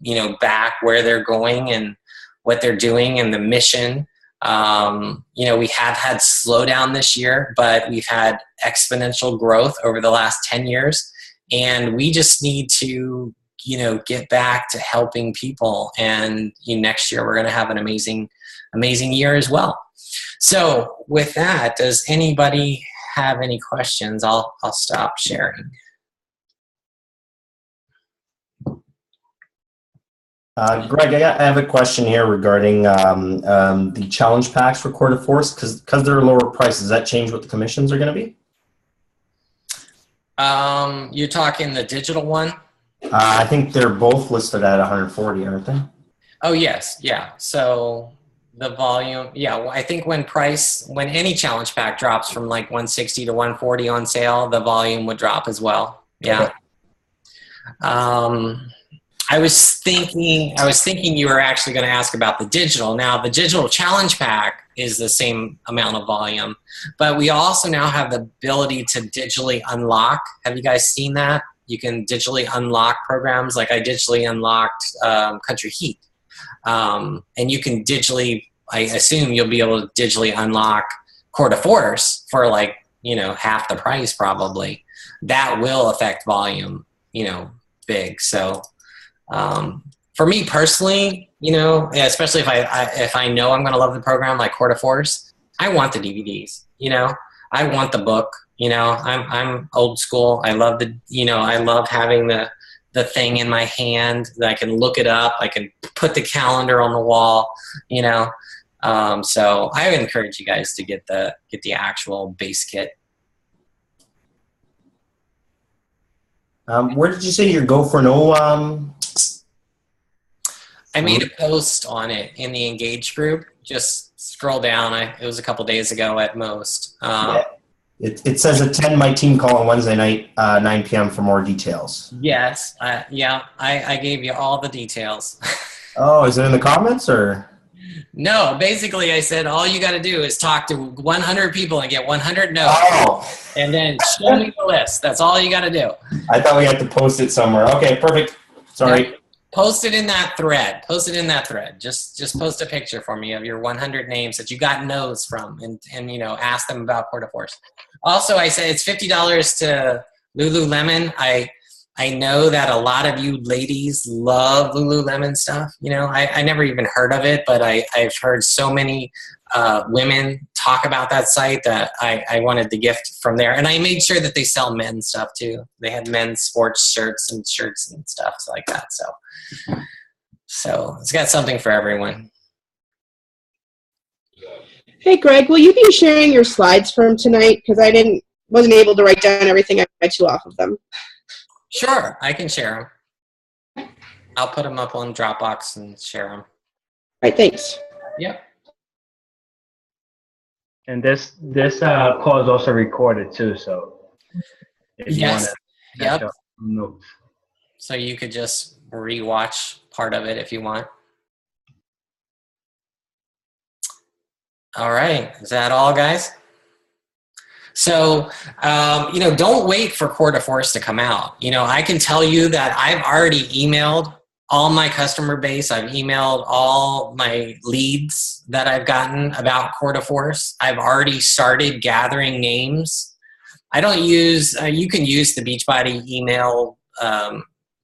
you know, back where they're going and what they're doing and the mission. You know, we have had slowdown this year, but we've had exponential growth over the last 10 years. And we just need to, you know, get back to helping people. And next year, we're going to have an amazing year as well. So with that, does anybody have any questions? I'll stop sharing. Greg, I have a question here regarding the challenge packs for Quarter Force, because they're lower prices. Does that change what the commissions are going to be? You're talking the digital one? I think they're both listed at 140, aren't they? Oh, yes. Yeah. So the volume, yeah, well, I think when any challenge pack drops from like 160 to 140 on sale, the volume would drop as well. Yeah. Okay. I was thinking you were actually going to ask about the digital. Now, the digital challenge pack is the same amount of volume, but we also now have the ability to digitally unlock. Have you guys seen that? You can digitally unlock programs. Like I digitally unlocked Country Heat. And you can digitally, I assume you'll be able to digitally unlock Quarter Force for like, you know, half the price probably. That will affect volume, you know, big. So for me personally, you know, especially if I know I'm going to love the program like Quarter Force, I want the DVDs, you know, I want the book, you know, I'm old school. I love I love having the thing in my hand that I can look it up. I can put the calendar on the wall, you know. So I would encourage you guys to get the actual base kit. Where did you say you go for no? I made a post on it in the Engage group. Just scroll down. It was a couple days ago at most. Yeah. It says attend my team call on Wednesday night, 9 p.m. for more details. Yes. Yeah, I gave you all the details. Oh, is it in the comments or? No, basically I said all you got to do is talk to 100 people and get 100 no's. Oh. And then show me the list. That's all you got to do. I thought we had to post it somewhere. Okay, perfect. Sorry. Yeah. Post it in that thread. Post it in that thread. Just post a picture for me of your 100 names that you got no's from and you know, ask them about Quarter Force. Also, I say it's $50 to Lululemon. I know that a lot of you ladies love Lululemon stuff. You know, I never even heard of it, but I've heard so many women talk about that site that I wanted the gift from there. And I made sure that they sell men's stuff too. They had men's sports shirts and stuff like that. So it's got something for everyone. Hey, Greg, will you be sharing your slides from tonight? Because I wasn't able to write down everything I read you off of them. Sure, I can share them. I'll put them up on Dropbox and share them. All right, thanks. Yep. And this call is also recorded too, so if you want to yep. Notes. So you could just rewatch part of it if you want. All right, is that all, guys? So, you know, don't wait for Quarter Force to come out. You know, I can tell you that I've already emailed all my customer base. I've emailed all my leads that I've gotten about Quarter Force. I've already started gathering names. I don't use, you can use the Beachbody email,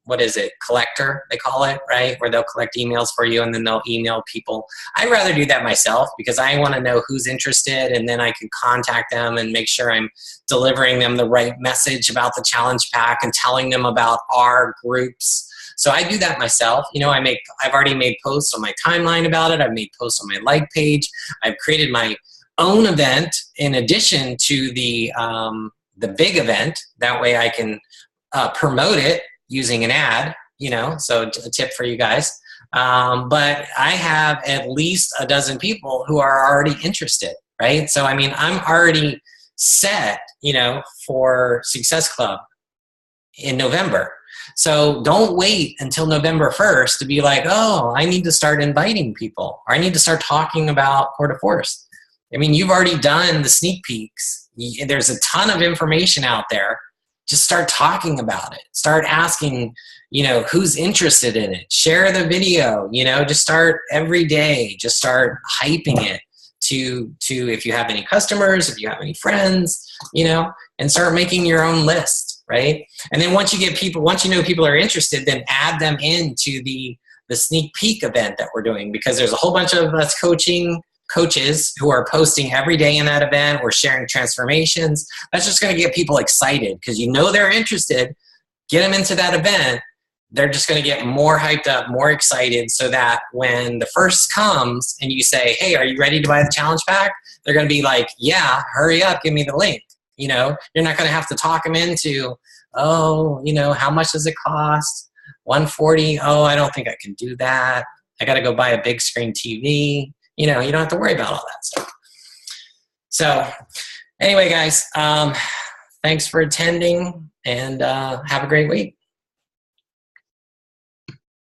what is it, collector, they call it, right? Where they'll collect emails for you and then they'll email people. I'd rather do that myself because I want to know who's interested and then I can contact them and make sure I'm delivering them the right message about the challenge pack and telling them about our groups. So I do that myself. You know, I've already made posts on my timeline about it. I've made posts on my like page. I've created my own event in addition to the big event. That way I can promote it using an ad, you know, so a tip for you guys. But I have at least a dozen people who are already interested, right? So, I mean, I'm already set, you know, for Success Club in November. So don't wait until November 1st to be like, oh, I need to start inviting people, or I need to start talking about Court of Force. I mean, you've already done the sneak peeks. There's a ton of information out there. Just start talking about it. Start asking, who's interested in it. Share the video, just start every day. Just start hyping it to if you have any customers, if you have any friends, and start making your own list, right? And then once you know people are interested, then add them into the sneak peek event that we're doing, because there's a whole bunch of us coaches who are posting every day in that event. We're sharing transformations. That's just going to get people excited, because they're interested. Get them into that event. They're just going to get more hyped up, more excited, so that when the first comes and you say, hey, are you ready to buy the challenge pack? They're going to be like, yeah, hurry up, give me the link. You're not going to have to talk them into, oh, how much does it cost? $140. Oh, I don't think I can do that. I got to go buy a big screen TV. You don't have to worry about all that stuff. So anyway, guys, thanks for attending, and have a great week.